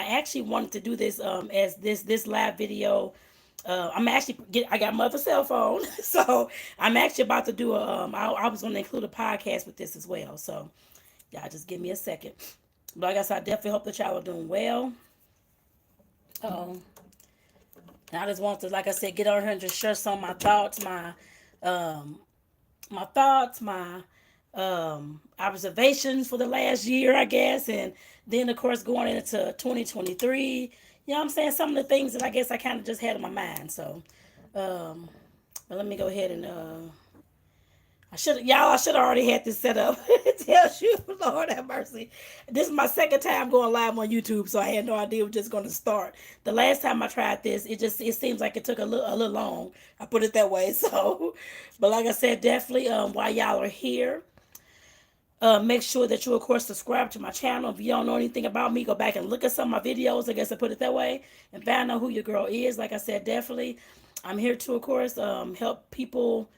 actually wanted to do this as this live video. I got my other cell phone, so I'm actually about to do I was going to include a podcast with this as well. So y'all just give me a second. But like I said, I definitely hope that y'all are doing well. Um, and I just want to, like I said, get on here and just share some of my thoughts, um, my observations for the last year, I guess, and then of course going into 2023. You know what I'm saying? Some of the things that I guess I kind of just had in my mind. So, um, but let me go ahead and I should have already had this set up. Tells you, Lord have mercy. This is my second time going live on YouTube, so I had no idea it was just going to start. The last time I tried this, it seems like it took a little long. I put it that way. So, but like I said, definitely while y'all are here, make sure that you, of course, subscribe to my channel. If you don't know anything about me, go back and look at some of my videos. I guess I put it that way, and find out who your girl is. Like I said, definitely, I'm here to, of course, help people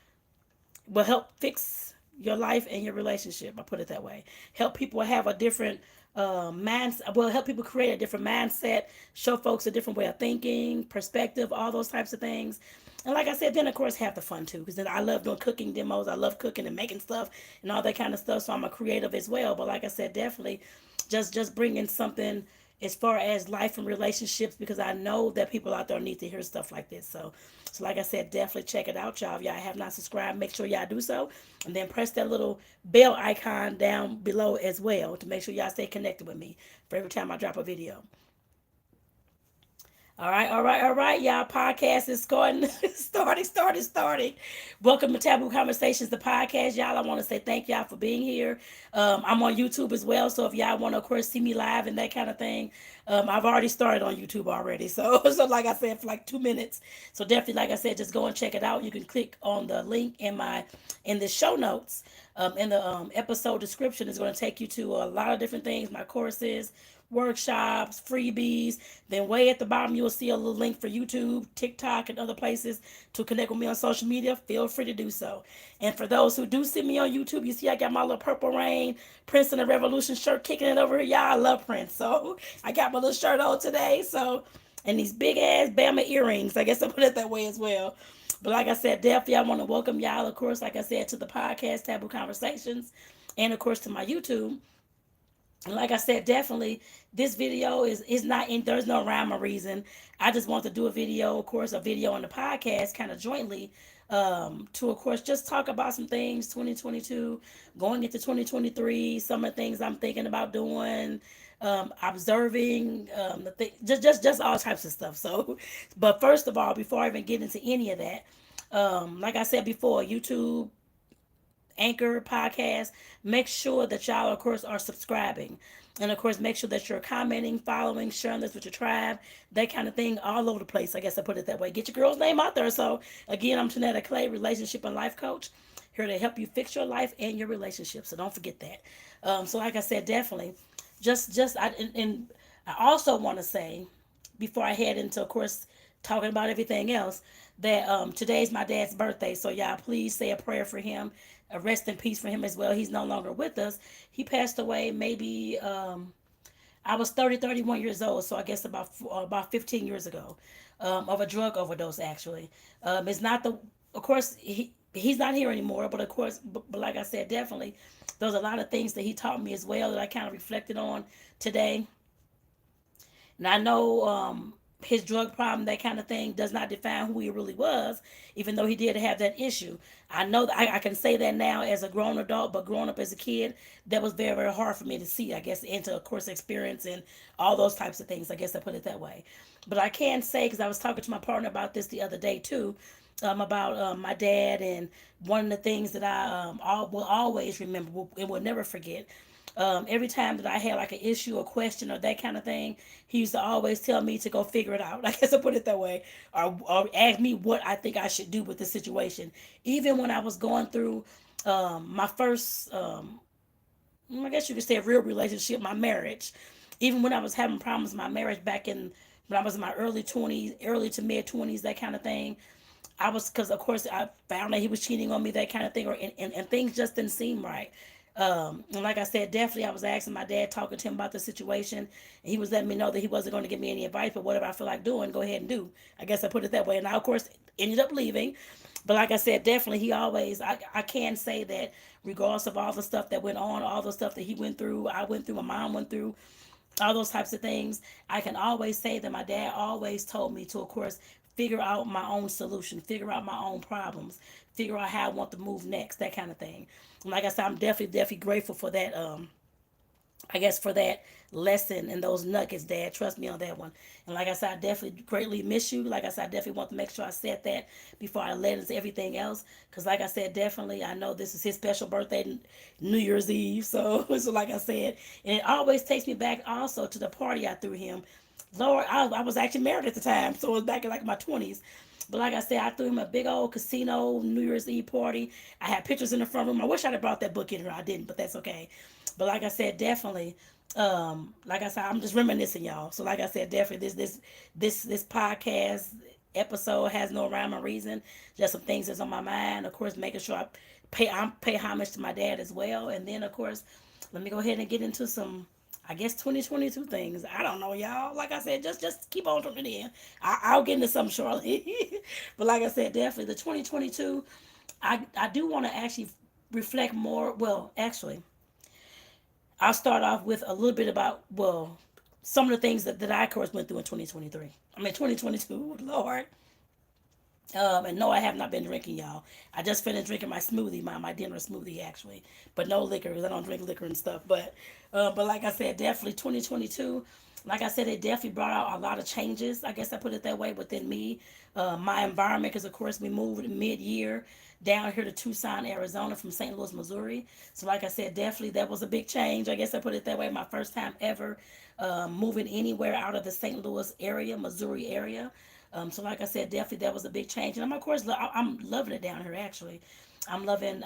will help fix your life and your relationship. I put it that way. Help people have a different mindset. Well, help people create a different mindset. Show folks a different way of thinking, perspective, all those types of things. And like I said, then of course have the fun too, because then I love doing cooking demos. I love cooking and making stuff and all that kind of stuff. So I'm a creative as well. But like I said, definitely just bringing something as far as life and relationships, because I know that people out there need to hear stuff like this. So like I said, definitely check it out, y'all. If y'all have not subscribed, make sure y'all do so, and then press that little bell icon down below as well to make sure y'all stay connected with me for every time I drop a video. All right, y'all. Podcast is starting, starting. Welcome to Taboo Conversations, the podcast, y'all. I want to say thank y'all for being here. I'm on YouTube as well, so if y'all want to, of course, see me live and that kind of thing, I've already started on YouTube already. So, so like I said, for like 2 minutes. So definitely, like I said, just go and check it out. You can click on the link in the show notes. In the episode description is going to take you to a lot of different things, my courses, workshops, freebies. Then way at the bottom, you'll see a little link for YouTube, TikTok, and other places to connect with me on social media. Feel free to do so. And for those who do see me on YouTube, you see I got my little Purple Rain Prince and the Revolution shirt kicking it over here. Y'all, I love Prince. So I got my little shirt on today. So, and these big ass Bama earrings. I guess I put it that way as well. But like I said, definitely I want to welcome y'all, of course, like I said, to the podcast Taboo Conversations, and of course to my YouTube. And like I said, definitely this video is not in, there's no rhyme or reason. I just want to do a video, of course, a video on the podcast kind of jointly, to of course just talk about some things 2022 going into 2023, some of the things I'm thinking about doing, observing, the thing, just all types of stuff. So but first of all, before I even get into any of that, like I said before, YouTube, Anchor podcast, make sure that y'all, of course, are subscribing. And of course, make sure that you're commenting, following, sharing this with your tribe, that kind of thing, all over the place. I guess I put it that way. Get your girl's name out there. So, again, I'm Tonetta Clay, relationship and life coach, here to help you fix your life and your relationship. So, don't forget that. So, like I said, definitely, and I also want to say, before I head into, of course, talking about everything else, that today's my dad's birthday. So y'all please say a prayer for him. A rest in peace for him as well. He's no longer with us. He passed away maybe I was 31 years old, so I guess about 15 years ago, of a drug overdose actually. It's not the of course he's not here anymore, but of course but like I said, definitely there's a lot of things that he taught me as well that I kind of reflected on today. And I know his drug problem, that kind of thing, does not define who he really was, even though he did have that issue. I know that I can say that now as a grown adult, but growing up as a kid, that was very, very hard for me to see, I guess, into, of course, experience and all those types of things. I guess I put it that way. But I can say, because I was talking to my partner about this the other day, too, about my dad, and one of the things that I will always remember and will never forget, every time that I had like an issue or question or that kind of thing, he used to always tell me to go figure it out. I guess I put it that way, or ask me what I think I should do with the situation. Even when I was going through my first, I guess you could say, a real relationship, my marriage. Even when I was having problems in my marriage back in when I was in my early 20s, early to mid 20s, that kind of thing. Because of course I found that he was cheating on me, that kind of thing, and things just didn't seem right. And like I said, definitely I was asking my dad, talking to him about the situation, and he was letting me know that he wasn't going to give me any advice, but whatever I feel like doing, go ahead and do. I guess I put it that way. And I, of course, ended up leaving. But like I said, definitely he always, I can say that regardless of all the stuff that went on, all the stuff that he went through, I went through, my mom went through, all those types of things, I can always say that my dad always told me to, of course, figure out my own solution, figure out my own problems, figure out how I want to move next, that kind of thing. And like I said, I'm definitely grateful for that. I guess for that lesson and those nuggets, Dad. Trust me on that one. And like I said, I definitely greatly miss you. Like I said, I definitely want to make sure I said that before I led into everything else. Because like I said, definitely, I know this is his special birthday, New Year's Eve. So, so like I said, and it always takes me back also to the party I threw him. Lord, I was actually married at the time, so it was back in like my 20s. But like I said, I threw him a big old casino New Year's Eve party. I had pictures in the front room. I wish I'd have brought that book in here. I didn't, but that's okay. But like I said, definitely, like I said, I'm just reminiscing, y'all. So like I said, definitely this podcast episode has no rhyme or reason. Just some things that's on my mind. Of course, making sure I pay homage to my dad as well. And then of course, let me go ahead and get into some, I guess, 2022 things. I don't know, y'all. Like I said, just keep on tuning in. I'll get into some shortly. But like I said, definitely the 2022, I do want to actually reflect more. Well, actually, I'll start off with a little bit about, well, some of the things that I, of course, went through in 2023. I mean, 2022, Lord. And no, I have not been drinking, y'all. I just finished drinking my smoothie, my dinner smoothie, actually. But no liquor, because I don't drink liquor and stuff. But like I said, definitely 2022. Like I said, it definitely brought out a lot of changes. I guess I put it that way within me. My environment, because of course we moved mid-year down here to Tucson, Arizona from St. Louis, Missouri. So like I said, definitely that was a big change. I guess I put it that way. My first time ever moving anywhere out of the St. Louis area, Missouri area. So like I said, definitely that was a big change, and I'm of course I'm loving it down here. Actually, I'm loving.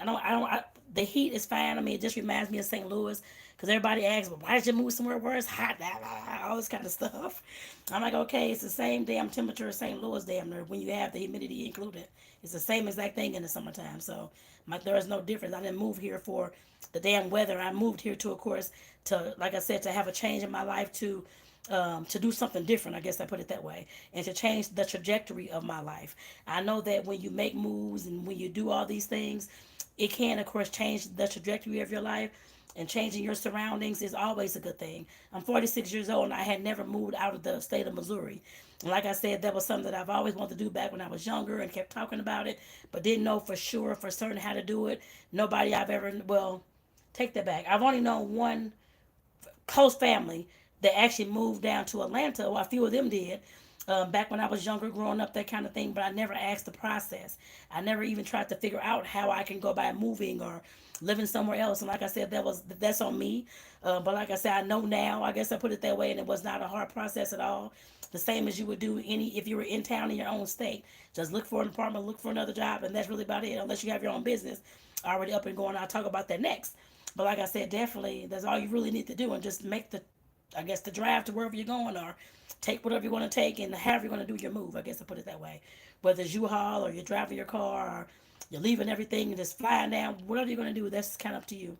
The heat is fine. I mean, it just reminds me of St. Louis because everybody asks, well, why did you move somewhere where it's hot? All this kind of stuff. I'm like, okay, it's the same damn temperature as St. Louis damn near when you have the humidity included. It's the same exact thing in the summertime. So there is no difference. I didn't move here for the damn weather. I moved here to, of course, to, like I said, to have a change in my life, to do something different, I guess I put it that way, and to change the trajectory of my life. I know that when you make moves and when you do all these things, it can, of course, change the trajectory of your life, and changing your surroundings is always a good thing. I'm 46 years old and I had never moved out of the state of Missouri. And like I said, that was something that I've always wanted to do back when I was younger and kept talking about it, but didn't know for sure, for certain how to do it. Nobody I've ever, well, take that back. I've only known one close family that actually moved down to Atlanta. Well, a few of them did. Back when I was younger, growing up, that kind of thing. But I never asked the process. I never even tried to figure out how I can go by moving or living somewhere else. And like I said, that's on me. But like I said, I know now. I guess I put it that way, and it was not a hard process at all. The same as you would do any if you were in town in your own state. Just look for an apartment, look for another job, and that's really about it. Unless you have your own business already up and going, I'll talk about that next. But like I said, definitely that's all you really need to do, and just make the, I guess, the drive to wherever you're going, or take whatever you're going to take, and however you're going to do your move. I guess I put it that way. Whether it's U-Haul or you're driving your car or you're leaving everything and just flying down, whatever you're going to do, that's kind of up to you.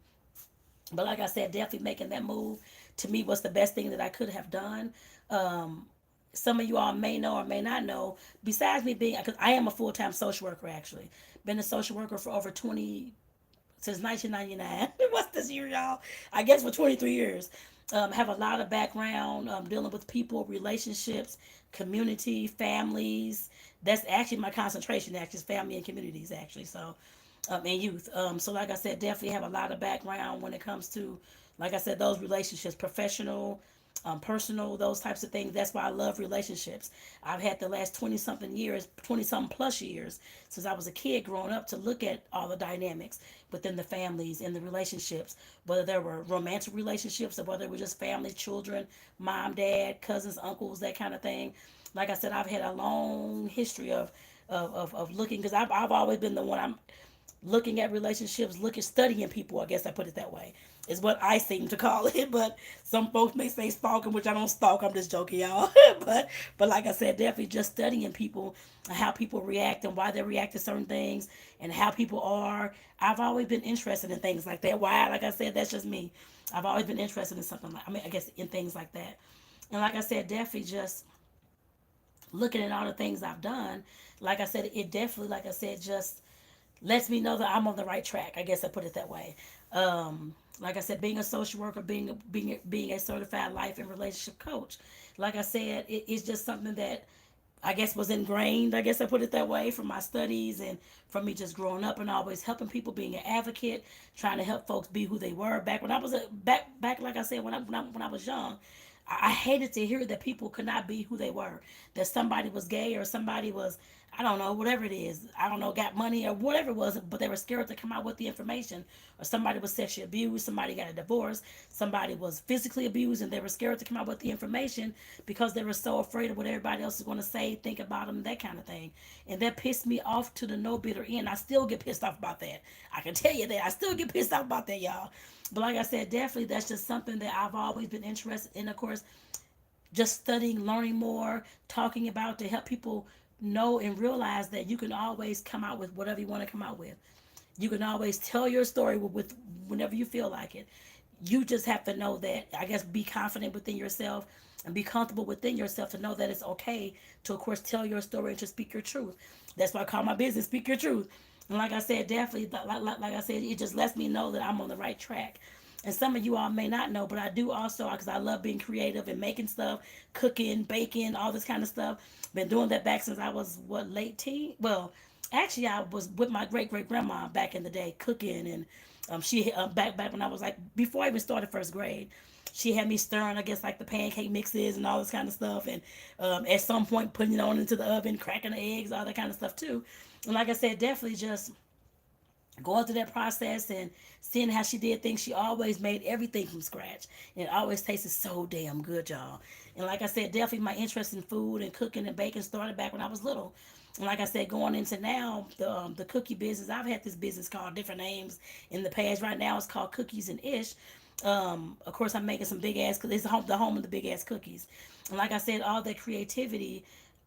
But like I said, definitely making that move to me was the best thing that I could have done. Um, some of you all may know or may not know, besides me being, because I am a full-time social worker actually. Been a social worker for over 20, since 1999. What's this year, y'all? I guess for 23 years. Have a lot of background dealing with people, relationships, community, families. That's actually my concentration, actually, is family and communities, actually. So, and youth. So, like I said, definitely have a lot of background when it comes to, like I said, those relationships, professional, personal, those types of things. That's why I love relationships. I've had the last 20 something years, 20 something plus years since I was a kid growing up to look at all the dynamics within the families and the relationships, whether there were romantic relationships or whether it was just family, children, mom, dad, cousins, uncles, that kind of thing. Like I said, I've had a long history of looking, because I've always been the one, I'm looking at relationships, looking, studying people. I guess I put it that way. is what I seem to call it. But some folks may say stalking, which I don't stalk. I'm just joking, y'all. but like I said, definitely just studying people and how people react and why they react to certain things and how people are. I've always been interested in things like that. Why? Like I said, that's just me. I've always been interested in something like, I mean, I guess in things like that. And like I said, definitely just looking at all the things I've done, like I said, it definitely, like I said, just lets me know that I'm on the right track. I guess I put it that way. Like I said, being a social worker, being a certified life and relationship coach, like I said, it's just something that I guess was ingrained. I guess I put it that way from my studies and from me just growing up and always helping people, being an advocate, trying to help folks be who they were. Back when I was back like I said when I was young, I hated to hear that people could not be who they were. That somebody was gay or somebody was, I don't know, whatever it is. I don't know, got money or whatever it was, but they were scared to come out with the information. Or somebody was sexually abused, somebody got a divorce, somebody was physically abused, and they were scared to come out with the information because they were so afraid of what everybody else is going to say, think about them, that kind of thing. And that pissed me off to the no bitter end. I still get pissed off about that. I can tell you that. I still get pissed off about that, y'all. But like I said, definitely that's just something that I've always been interested in. Of course, just studying, learning more, talking about to help people know and realize that you can always come out with whatever you want to come out with. You can always tell your story with whenever you feel like it. You just have to know that, I guess, be confident within yourself and be comfortable within yourself to know that it's okay to, of course, tell your story and to speak your truth. That's why I call my business Speak Your Truth. And like I said, definitely, like I said, it just lets me know that I'm on the right track. And some of you all may not know, but I do also, because I love being creative and making stuff, cooking, baking, all this kind of stuff. Been doing that back since I was, what, late teen? Well, actually, I was with my great grandma back in the day, cooking, and she back when I was like, before I even started first grade, she had me stirring, I guess, like the pancake mixes and all this kind of stuff, and at some point putting it on into the oven, cracking the eggs, all that kind of stuff too. And like I said, definitely just going through that process and seeing how she did things. She always made everything from scratch, and it always tasted so damn good, y'all. And like I said, definitely my interest in food and cooking and baking started back when I was little. And like I said, going into now the cookie business, I've had this business called different names in the past. Right now, it's called Cookies and Ish. Of course, I'm making some big ass. It's the home of the big ass cookies. And like I said, all that creativity,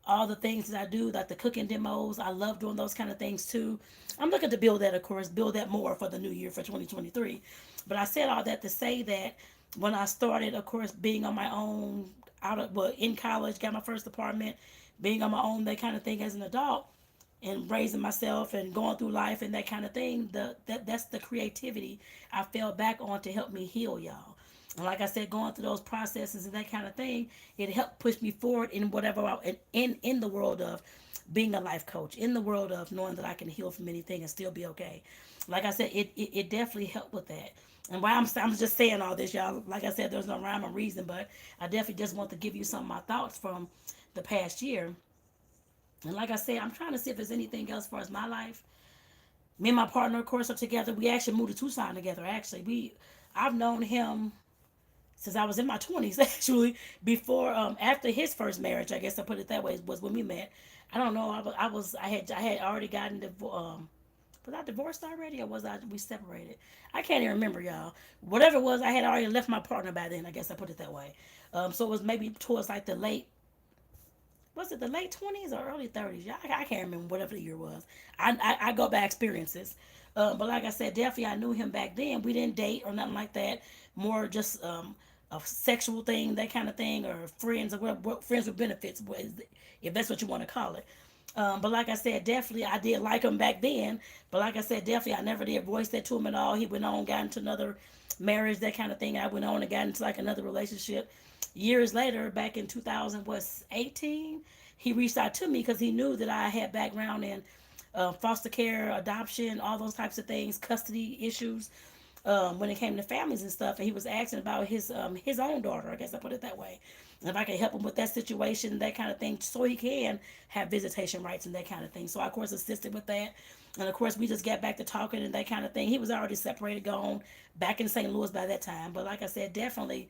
all the things that I do, like the cooking demos, I love doing those kind of things too. I'm looking to build that, of course, build that more for the new year for 2023. But I said all that to say that when I started, of course, being on my own, out of well in college, got my first apartment, being on my own, that kind of thing as an adult, and raising myself and going through life and that kind of thing, that's the creativity I fell back on to help me heal, y'all. And like I said, going through those processes and that kind of thing, it helped push me forward in whatever in the world of being a life coach, in the world of knowing that I can heal from anything and still be okay. Like I said, it definitely helped with that. And why I'm just saying all this, y'all. Like I said, there's no rhyme or reason, but I definitely just want to give you some of my thoughts from the past year. And like I said, I'm trying to see if there's anything else as far as my life. Me and my partner, of course, are together. We actually moved to Tucson together. Actually, I've known him since I was in my 20s. Actually, before after his first marriage, I guess I put it that way, was when we met. I don't know. I had already gotten was I divorced already, or was I we separated? I can't even remember, y'all. Whatever it was, I had already left my partner by then. I guess I put it that way. So it was maybe towards like the late, was it the late 20s or early 30s? Yeah, I can't remember whatever the year was. I go by experiences. But like I said, definitely I knew him back then. We didn't date or nothing like that. More just a sexual thing, that kind of thing, or friends or friends with benefits, if that's what you want to call it. But like I said, definitely I did like him back then. But like I said, definitely I never did voice that to him at all. He went on, got into another marriage, that kind of thing. I went on and got into like another relationship. Years later, back in 2018, he reached out to me because he knew that I had background in foster care, adoption, all those types of things, custody issues when it came to families and stuff. And he was asking about his own daughter, I guess I put it that way. And if I could help him with that situation, that kind of thing, so he can have visitation rights and that kind of thing. So I, of course, assisted with that. And of course, we just got back to talking and that kind of thing. He was already separated, gone back in St. Louis by that time. But like I said, definitely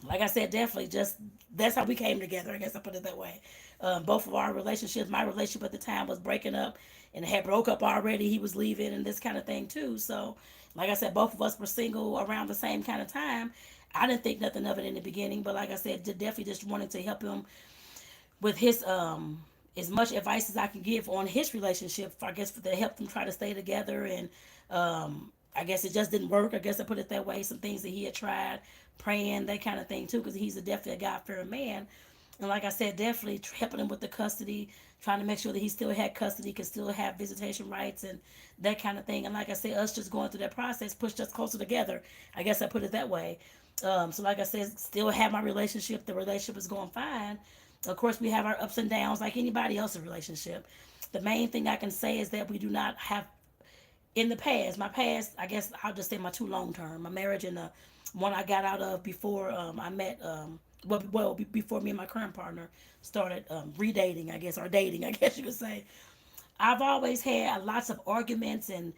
like I said, definitely just that's how we came together. I guess I put it that way. Both of our relationships, my relationship at the time was breaking up and had broke up already. He was leaving and this kind of thing too. So, like I said, both of us were single around the same kind of time. I didn't think nothing of it in the beginning, but like I said, definitely just wanted to help him with his as much advice as I can give on his relationship. I guess to help them try to stay together, and I guess it just didn't work. I guess I put it that way. Some things that he had tried, praying, that kind of thing too, because he's definitely a God fearing man. And like I said, definitely helping him with the custody, trying to make sure that he still had custody, could still have visitation rights and that kind of thing. And like I said, us just going through that process pushed us closer together. I guess I put it that way. So like I said, still have my relationship. The relationship is going fine. Of course, we have our ups and downs like anybody else's relationship. The main thing I can say is that we do not have in the past, my past, I guess I'll just say my two long term, my marriage and the one I got out of before I met, before me and my current partner started redating, I guess, or dating, I guess you could say. I've always had lots of arguments and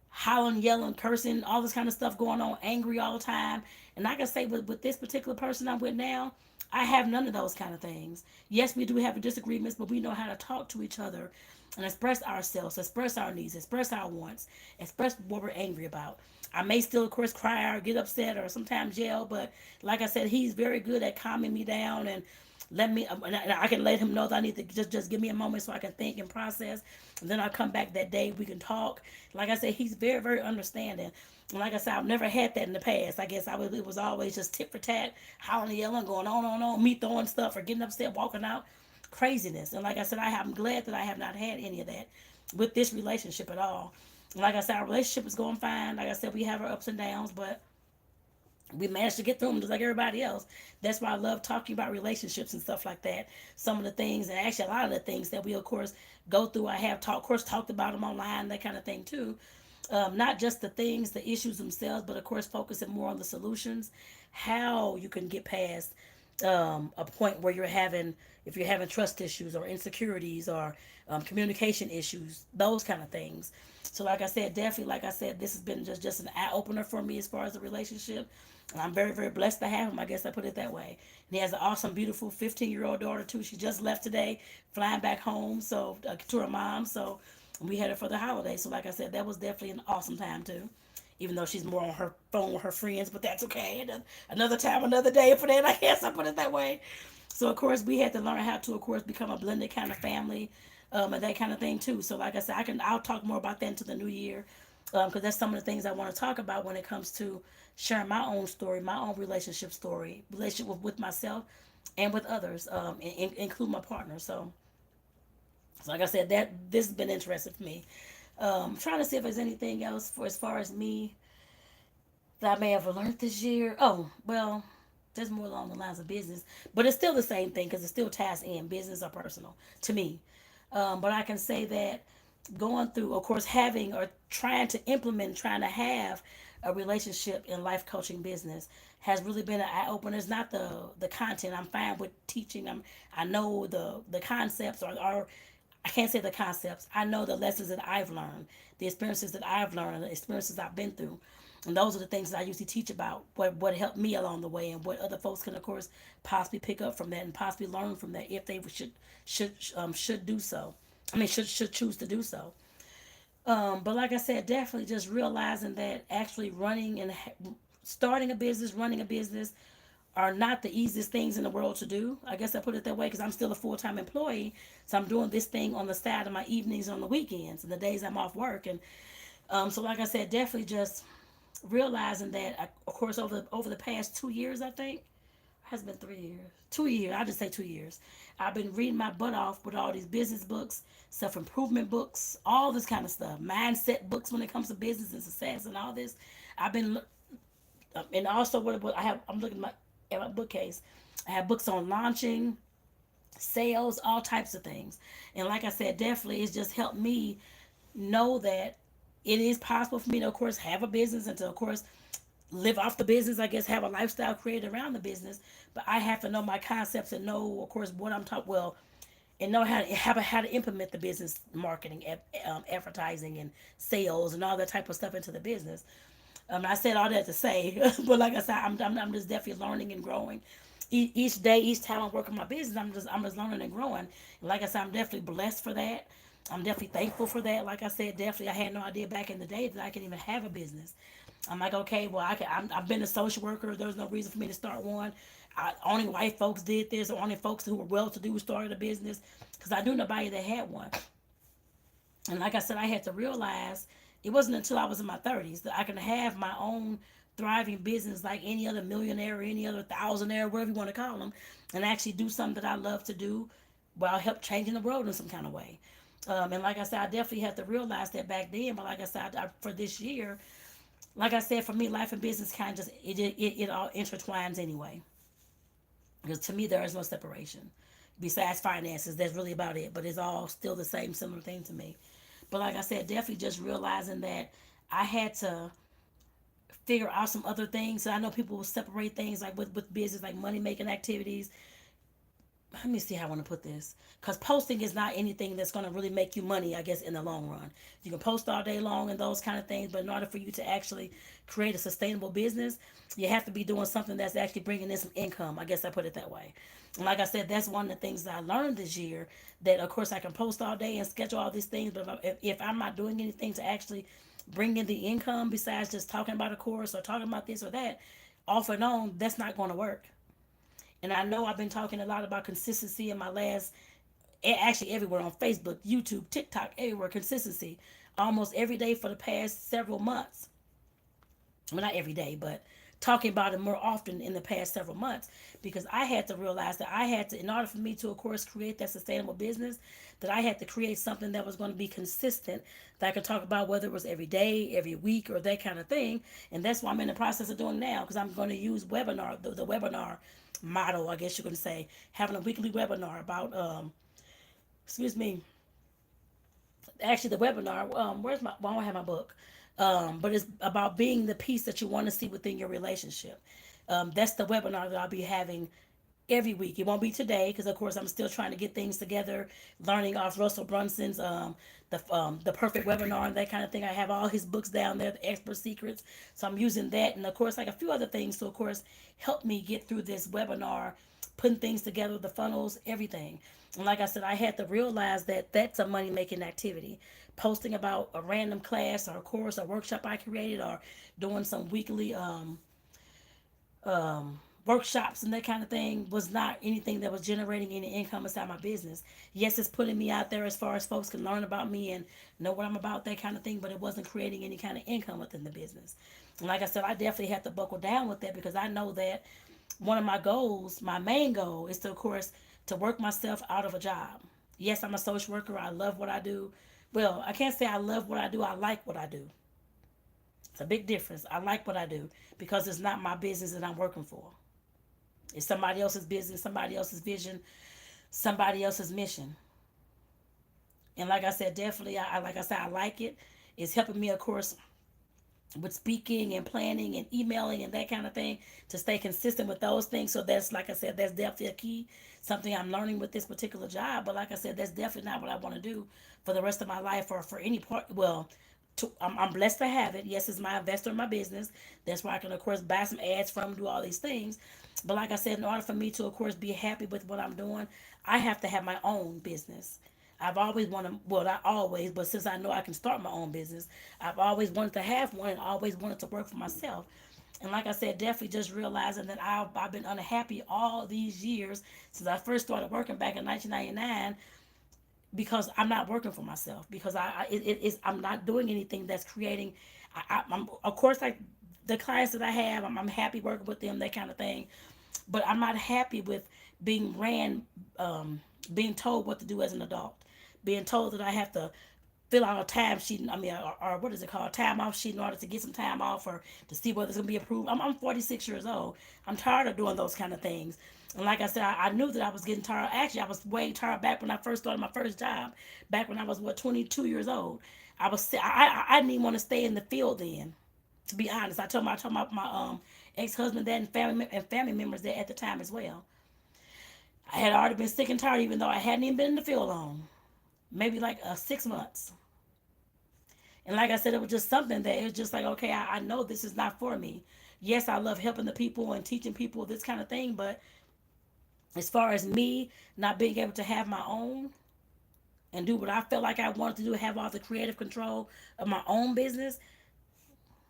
howling, yelling, cursing, all this kind of stuff going on, angry all the time. And I can say with this particular person I'm with now, I have none of those kind of things. Yes, we do have disagreements, but we know how to talk to each other and express ourselves, express our needs, express our wants, express what we're angry about. I may still, of course, cry or get upset or sometimes yell, but like I said, he's very good at calming me down and let me and I can let him know that I need to just give me a moment so I can think and process, and then I'll come back that day, we can talk. Like I said, he's very very understanding. And like I said, I've never had that in the past. I guess it was always just tit for tat, howling, yelling, going on, me throwing stuff or getting upset, walking out, craziness. And like I said, I'm glad that I have not had any of that with this relationship at all. And like I said, our relationship is going fine. Like I said, we have our ups and downs, but we managed to get through them just like everybody else. That's why I love talking about relationships and stuff like that. Some of the things, and actually a lot of the things that we, of course, go through, I have of course, talked about them online, that kind of thing too. Not just the things, the issues themselves, but of course, focusing more on the solutions, how you can get past a point where if you're having trust issues or insecurities or communication issues, those kind of things. So, like I said, definitely, like I said, this has been just an eye opener for me as far as the relationship. And I'm very, very blessed to have him. I guess I put it that way. And he has an awesome, beautiful 15-year-old daughter, too. She just left today, flying back home to her mom. So we had her for the holiday. So, like I said, that was definitely an awesome time, too. Even though she's more on her phone with her friends, but that's okay. Another time, another day for that. I guess I put it that way. So, of course, we had to learn how to, of course, become a blended kind of family, and that kind of thing too. So, like I said, I'll talk more about that into the new year, because that's some of the things I want to talk about when it comes to sharing my own story, my own relationship with myself and with others, include my partner. So, like I said, that this has been interesting for me. Trying to see if there's anything else for as far as me that I may have learned this year. Oh, well, there's more along the lines of business, but it's still the same thing because it still ties in business or personal to me. But I can say that going through, of course, having or trying to implement, trying to have a relationship in life coaching business has really been an eye opener. It's not the content. I'm fine with teaching. I know the concepts or I can't say the concepts. I know the lessons that I've learned, the experiences that I've learned, the experiences I've been through. And those are the things that I usually teach about, what helped me along the way, and what other folks can, of course, possibly pick up from that and possibly learn from that if they should do so. I mean, should choose to do so. But like I said, definitely just realizing that actually starting a business, running a business, are not the easiest things in the world to do. I guess I put it that way because I'm still a full time employee, so I'm doing this thing on the side of my evenings, on the weekends, and the days I'm off work. And so, like I said, definitely just realizing that, of course, over the past 2 years, I think has been 3 years. 2 years, I'll just say 2 years. I've been reading my butt off with all these business books, self improvement books, all this kind of stuff, mindset books when it comes to business and success and all this. I've been, and also what I have, I'm looking at my bookcase. I have books on launching, sales, all types of things. And like I said, definitely it's just helped me know that it is possible for me to, of course, have a business and to, of course, live off the business, I guess, have a lifestyle created around the business. But I have to know my concepts and know, of course, what I'm talking, well, and know how to implement the business marketing, advertising, and sales, and all that type of stuff into the business. I said all that to say, but like I said, I'm just definitely learning and growing. Each day, each time I'm working my business, I'm just learning and growing. And like I said, I'm definitely blessed for that. I'm definitely thankful for that. Like I said, definitely, I had no idea back in the day that I could even have a business. I'm like, okay, well, I've been a social worker. There's no reason for me to start one. Only white folks did this, or only folks who were well-to-do started a business, because I knew nobody that had one. And like I said, I had to realize it wasn't until I was in my 30s that I can have my own thriving business like any other millionaire or any other thousandaire, whatever you want to call them, and actually do something that I love to do while help changing the world in some kind of way. And like I said, I definitely had to realize that back then. But like I said, for this year, like I said, for me, life and business kind of just it all intertwines anyway. Because to me, there is no separation. Besides finances, that's really about it. But it's all still the same similar thing to me. But like I said, definitely just realizing that I had to figure out some other things. So I know people will separate things like with business, like money making activities. Let me see how I want to put this. Because posting is not anything that's going to really make you money, I guess, in the long run. You can post all day long and those kind of things, but in order for you to actually create a sustainable business, you have to be doing something that's actually bringing in some income. I guess I put it that way. And like I said, that's one of the things that I learned this year. That of course I can post all day and schedule all these things, but if I'm not doing anything to actually bring in the income besides just talking about a course or talking about this or that, off and on, that's not going to work. And I know I've been talking a lot about consistency in my last, actually everywhere on Facebook, YouTube, TikTok, everywhere, consistency. Almost every day for the past several months. Well, not every day, but talking about it more often in the past several months, because I had to realize that I had to, in order for me to, of course, create that sustainable business, that I had to create something that was going to be consistent, that I could talk about whether it was every day, every week, or that kind of thing. And that's what I'm in the process of doing now, because I'm going to use webinar, the webinar model, I guess you can say, having a weekly webinar about, excuse me, actually the webinar, where's my, well, I don't have my book, but it's about being the peace that you want to see within your relationship. That's the webinar that I'll be having every week. It won't be today because, of course, I'm still trying to get things together, learning off Russell Brunson's the perfect webinar and that kind of thing. I have all his books down there, the expert secrets. So I'm using that, and of course, like a few other things to, of course, help me get through this webinar, putting things together, the funnels, everything. And like I said, I had to realize that that's a money making activity. Posting about a random class or a course or workshop I created, or doing some weekly workshops and that kind of thing, was not anything that was generating any income inside my business. Yes, it's putting me out there as far as folks can learn about me and know what I'm about, that kind of thing, but it wasn't creating any kind of income within the business. And like I said, I definitely had to buckle down with that, because I know that one of my goals, my main goal, is to, of course, to work myself out of a job. Yes, I'm a social worker. I love what I do. Well, I can't say I love what I do. I like what I do. It's a big difference. I like what I do because it's not my business that I'm working for. It's somebody else's business, somebody else's vision, somebody else's mission. And like I said, definitely, like I said, I like it. It's helping me, of course, with speaking and planning and emailing and that kind of thing, to stay consistent with those things. So that's, like I said, that's definitely a key, something I'm learning with this particular job. But like I said, that's definitely not what I want to do for the rest of my life, or for any part. Well, I'm blessed to have it. Yes, it's my investor in my business. That's where I can, of course, buy some ads from, do all these things. But like I said, in order for me to, of course, be happy with what I'm doing, I have to have my own business. I've always wanted, well, not always, but since I know I can start my own business, I've always wanted to have one and always wanted to work for myself. And like I said, definitely just realizing that I've been unhappy all these years since I first started working back in 1999, because I'm not working for myself, because I'm not doing anything that's creating. I'm, of course, like the clients that I have, I'm happy working with them, that kind of thing. But I'm not happy with being ran, being told what to do as an adult, being told that I have to fill out a time sheet. I mean, or what is it called, time off sheet, in order to get some time off, or to see whether it's gonna be approved. I'm 46 years old. I'm tired of doing those kind of things. And like I said, I knew that I was getting tired. Actually, I was way tired back when I first started my first job, back when I was, what, 22 years old. I didn't even want to stay in the field then. To be honest, I told my ex husband that, and family members that at the time as well. I had already been sick and tired, even though I hadn't even been in the field long, maybe like 6 months. And like I said, it was just something that it was just like, okay, I know this is not for me. Yes, I love helping the people and teaching people this kind of thing, but as far as me not being able to have my own and do what I felt like I wanted to do, have all the creative control of my own business,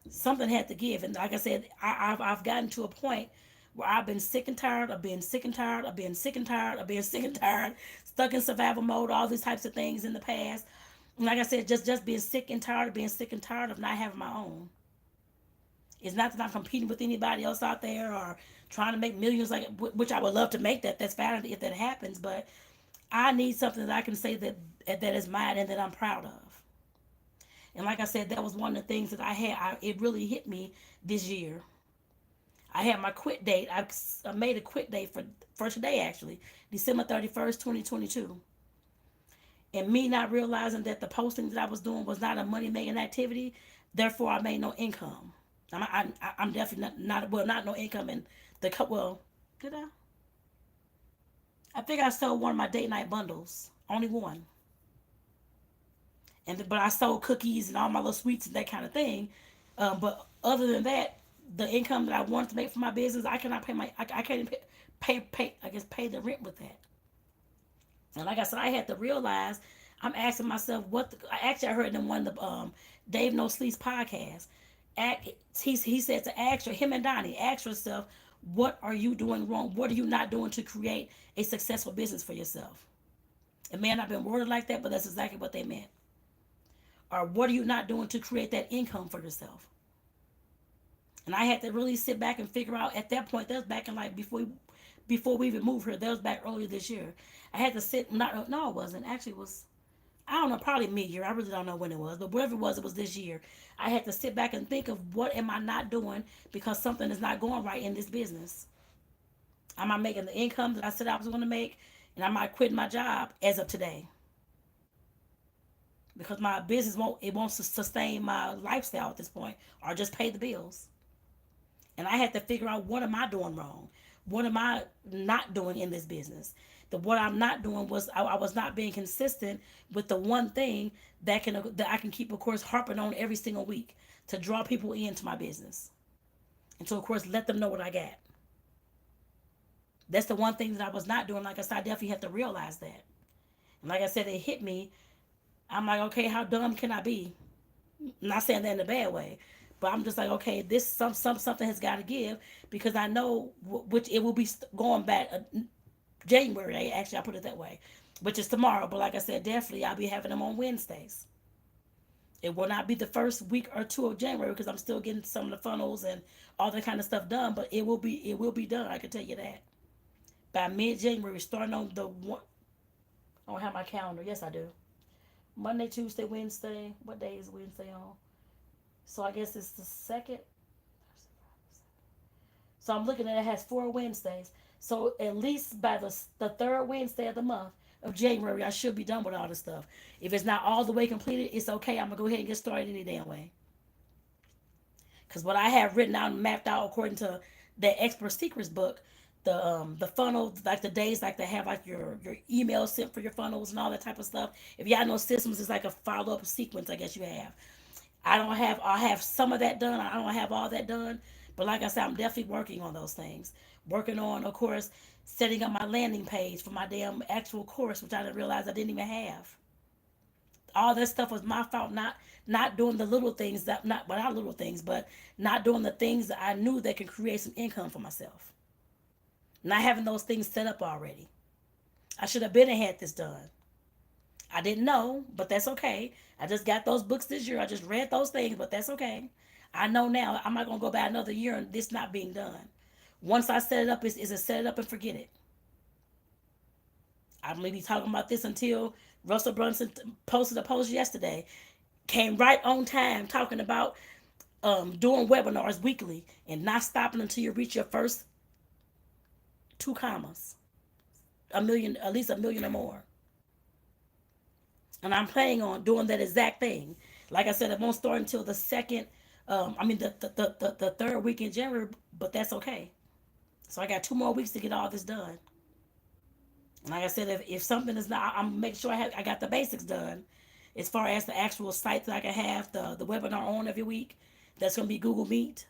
something had to give. And like I said, I've gotten to a point where I've been sick and tired of being sick and tired of being sick and tired of being sick and tired, stuck in survival mode, all these types of things in the past. And like I said, just being sick and tired of being sick and tired of not having my own. It's not that I'm competing with anybody else out there or trying to make millions, like which I would love to make that. That's fine if that happens, but I need something that I can say that is mine and that I'm proud of. And like I said, that was one of the things that I had. It really hit me this year. I had my quit date. I made a quit date for today actually, December 31st, 2022. And me not realizing that the posting that I was doing was not a money making activity, therefore I made no income. I'm definitely not no income in well, did I? I think I sold one of my date night bundles, only one, but I sold cookies and all my little sweets and that kind of thing. But other than that, the income that I wanted to make for my business, I cannot pay I can't even pay I guess pay the rent with that. And like I said, I had to realize. I'm asking myself actually I heard in one of the Dave No Sleep's podcast. He said to ask him and Donnie, ask yourself, what are you doing wrong? What are you not doing to create a successful business for yourself? It may not have been worded like that, but that's exactly what they meant. Or what are you not doing to create that income for yourself? And I had to really sit back and figure out at that point, that was back in like before we even moved here, that was back earlier this year. I had to sit, not, no, it wasn't. Actually, it was, I don't know, probably mid-year. I really don't know when it was, but whatever it was this year. I had to sit back and think of what am I not doing because something is not going right in this business. Am I making the income that I said I was going to make? And am I quitting my job as of today? Because my business won't sustain my lifestyle at this point or just pay the bills. And I had to figure out what am I doing wrong? What am I not doing in this business? What I'm not doing was I was not being consistent with the one thing that I can keep, of course, harping on every single week to draw people into my business and to, of course, let them know what I got. That's the one thing that I was not doing. Like I said, I definitely had to realize that. And like I said, it hit me. I'm like, okay, how dumb can I be? I'm not saying that in a bad way, but I'm just like, okay, this something has got to give because I know which it will be going back January. Actually, I put it that way, which is tomorrow. But like I said, definitely I'll be having them on Wednesdays. It will not be the first week or two of January because I'm still getting some of the funnels and all that kind of stuff done. But it will be done. I can tell you that by mid-January, starting on the one. I don't have my calendar. Yes, I do. Monday, Tuesday, Wednesday. What day is Wednesday on? So I guess it's the second. So I'm looking at it has 4 Wednesdays. So at least by the third Wednesday of the month of January, I should be done with all this stuff. If it's not all the way completed, it's okay. I'm gonna go ahead and get started any damn way. Because what I have written out and mapped out according to the Expert Secrets book, the funnel, like the days like they have like your email sent for your funnels and all that type of stuff. If y'all know systems, it's like a follow up sequence. I guess you have. I have some of that done. I don't have all that done. But like I said, I'm definitely working on those things. Working on, of course, setting up my landing page for my damn actual course, which I didn't realize I didn't even have. All this stuff was my fault, not doing the little things that not well, not little things, but not doing the things that I knew that could create some income for myself. Not having those things set up already. I should have been and had this done. I didn't know, but that's okay. I just got those books this year. I just read those things, but that's okay. I know now I'm not gonna go back another year and this not being done. Once I set it up, is a set it up and forget it. I'm gonna be talking about this until Russell Brunson posted a post yesterday. Came right on time talking about doing webinars weekly and not stopping until you reach your first 2 commas, a million, at least a million or more. And I'm planning on doing that exact thing. Like I said, it won't start until the second. I mean the third week in January, but that's okay. So I got 2 more weeks to get all this done. Like I said, if something is not, I'm making sure I got the basics done. as far as the actual site that I can have the webinar on every week. That's going to be Google Meet.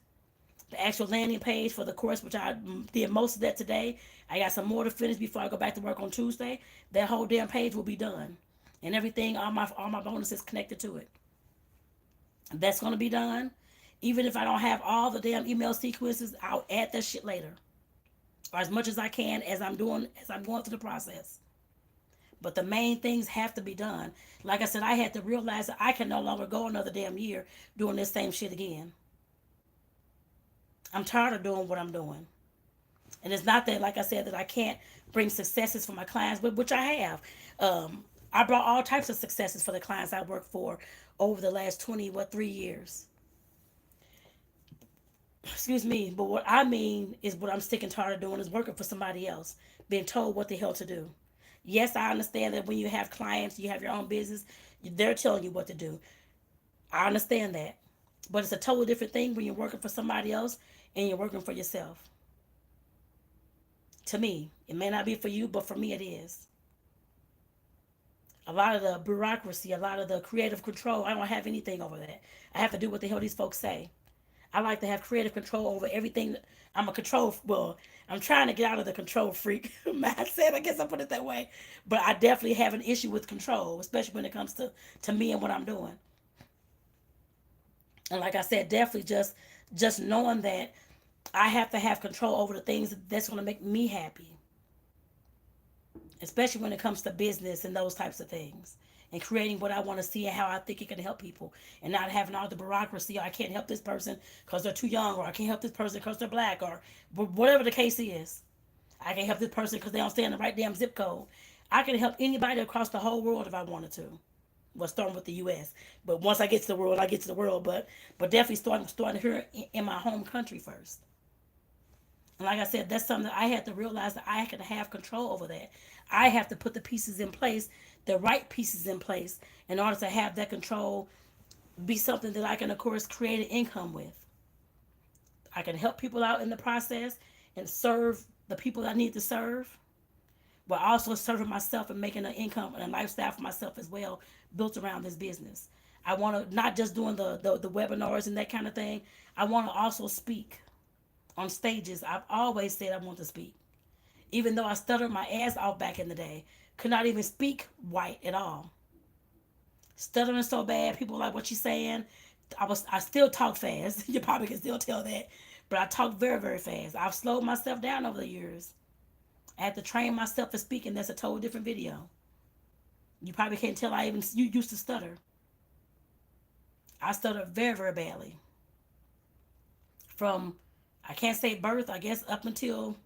The actual landing page for the course, which I did most of that today. I got some more to finish before I go back to work on Tuesday. That whole damn page will be done, and everything, all my bonuses connected to it. That's going to be done. Even if I don't have all the damn email sequences, I'll add that shit later, or as much as I can as I'm going through the process. But the main things have to be done. Like I said, I had to realize that I can no longer go another damn year doing this same shit again. I'm tired of doing what I'm doing. And it's not that, like I said, that I can't bring successes for my clients, but which I have. I brought all types of successes for the clients I worked for over the last 3 years. Excuse me. But what I mean is what I'm sick and tired of doing is working for somebody else, being told what the hell to do. Yes, I understand that when you have clients, you have your own business, they're telling you what to do. I understand that. But it's a totally different thing when you're working for somebody else and you're working for yourself. To me, it may not be for you, but for me it is. A lot of the bureaucracy, a lot of the creative control, I don't have anything over that. I have to do what the hell these folks say. I like to have creative control over everything. I'm a control, well, I'm trying to get out of the control freak mindset. I guess I put it that way. But I definitely have an issue with control, especially when it comes to me and what I'm doing. And like I said, definitely just knowing that I have to have control over the things that's going to make me happy, especially when it comes to business and those types of things, and creating what I want to see and how I think it can help people, and not having all the bureaucracy. Or I can't help this person because they're too young, or I can't help this person because they're black, or whatever the case is. I can't help this person because they don't stay in the right damn zip code. I can help anybody across the whole world if I wanted to. Well, starting with the U.S., but once I get to the world, I get to the world. But definitely starting here in my home country first. And like I said, that's something that I had to realize, that I can have control over that. I have to put the pieces in place, the right pieces in place, in order to have that control be something that I can, of course, create an income with. I can help people out in the process and serve the people I need to serve, but also serving myself and making an income and a lifestyle for myself as well, built around this business. I want to not just doing the webinars and that kind of thing. I want to also speak on stages. I've always said I want to speak. Even though I stuttered my ass off back in the day, could not even speak white at all. Stuttering so bad, people were like, what you saying? I still talk fast. You probably can still tell that. But I talk very, very fast. I've slowed myself down over the years. I had to train myself for speaking. That's a totally different video. You probably can't tell you used to stutter. I stuttered very, very badly. From, I can't say birth, I guess up until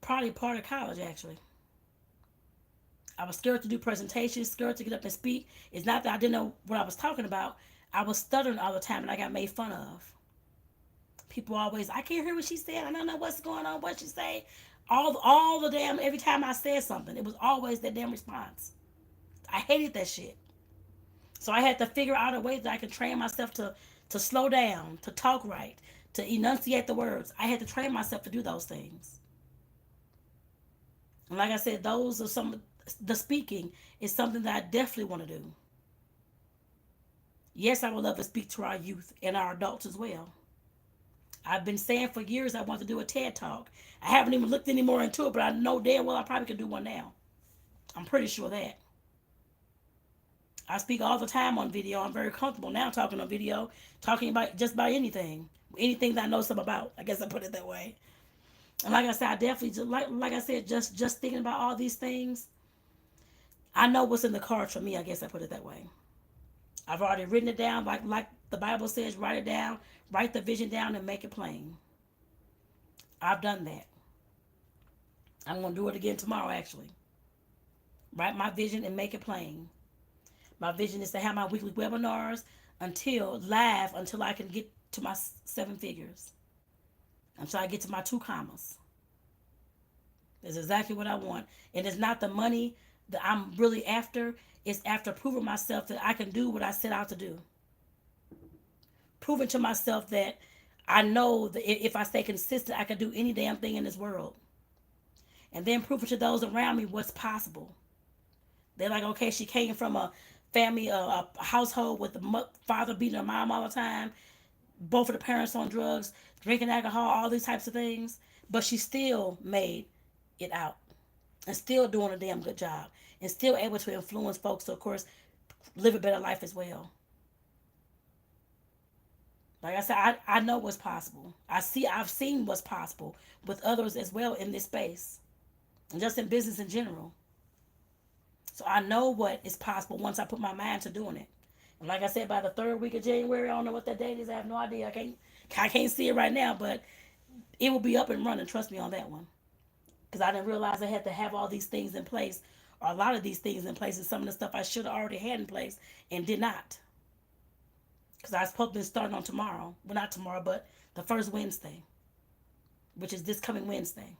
probably part of college, actually. I was scared to do presentations, scared to get up and speak. It's not that I didn't know what I was talking about. I was stuttering all the time and I got made fun of. People always, I can't hear what she said. I don't know what's going on, what she say. All the damn, every time I said something, it was always that damn response. I hated that shit. So I had to figure out a way that I could train myself to slow down, to talk right, to enunciate the words. I had to train myself to do those things. And like I said, those are the speaking is something that I definitely want to do. Yes, I would love to speak to our youth and our adults as well. I've been saying for years I want to do a TED Talk. I haven't even looked any more into it, but I know damn well I probably could do one now. I'm pretty sure that. I speak all the time on video. I'm very comfortable now talking on video, talking about just about anything. Anything that I know something about. I guess I put it that way. And like I said, I definitely, like I said, just thinking about all these things, I know what's in the cards for me. I guess I put it that way. I've already written it down, like the Bible says, write it down, write the vision down and make it plain. I've done that. I'm going to do it again tomorrow, actually. Write my vision and make it plain. My vision is to have my weekly webinars until I can get to my 7 figures. Until I get to my 2 commas. That's exactly what I want. And it's not the money that I'm really after. It's after proving myself that I can do what I set out to do. Proving to myself that I know that if I stay consistent, I can do any damn thing in this world. And then proving to those around me what's possible. They're like, okay, she came from a family, a household with the father beating her mom all the time, both of the parents on drugs, drinking alcohol, all these types of things. But she still made it out and still doing a damn good job and still able to influence folks to, of course, live a better life as well. Like I said, I know what's possible. I've seen what's possible with others as well in this space, and just in business in general. So I know what is possible once I put my mind to doing it. And like I said, by the third week of January, I don't know what that date is. I have no idea. I can't see it right now, but it will be up and running. Trust me on that one. Because I didn't realize I had to have all these things in place, or a lot of these things in place, and some of the stuff I should have already had in place and did not. Because I was supposed to be starting on tomorrow. Well, not tomorrow, but the first Wednesday, which is this coming Wednesday.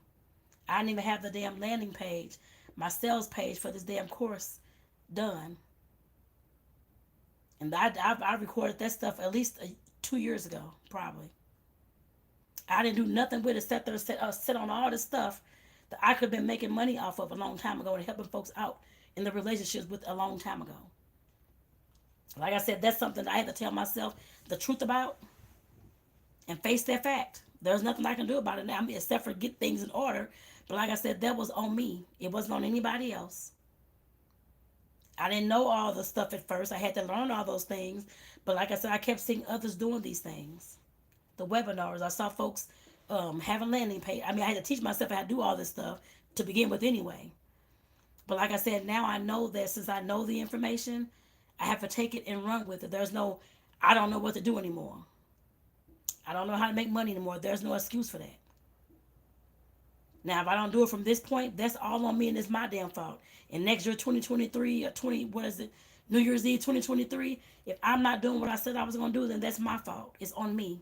I didn't even have the damn landing page, my sales page for this damn course done. And I recorded that stuff at least 2 years ago, probably. I didn't do nothing with it except there sit on all this stuff that I could have been making money off of a long time ago and helping folks out in the relationships with a long time ago. Like I said, that's something I had to tell myself the truth about and face that fact. There's nothing I can do about it now, except for get things in order. But like I said, that was on me. It wasn't on anybody else. I didn't know all the stuff at first. I had to learn all those things. But like I said, I kept seeing others doing these things. The webinars, I saw folks having landing page. I mean, I had to teach myself how to do all this stuff to begin with anyway. But like I said, now I know that since I know the information, I have to take it and run with it. There's no, I don't know what to do anymore. I don't know how to make money anymore. There's no excuse for that. Now, if I don't do it from this point, that's all on me and it's my damn fault. And next year, 2023 or 20, what is it? New Year's Eve 2023, if I'm not doing what I said I was going to do, then that's my fault. It's on me.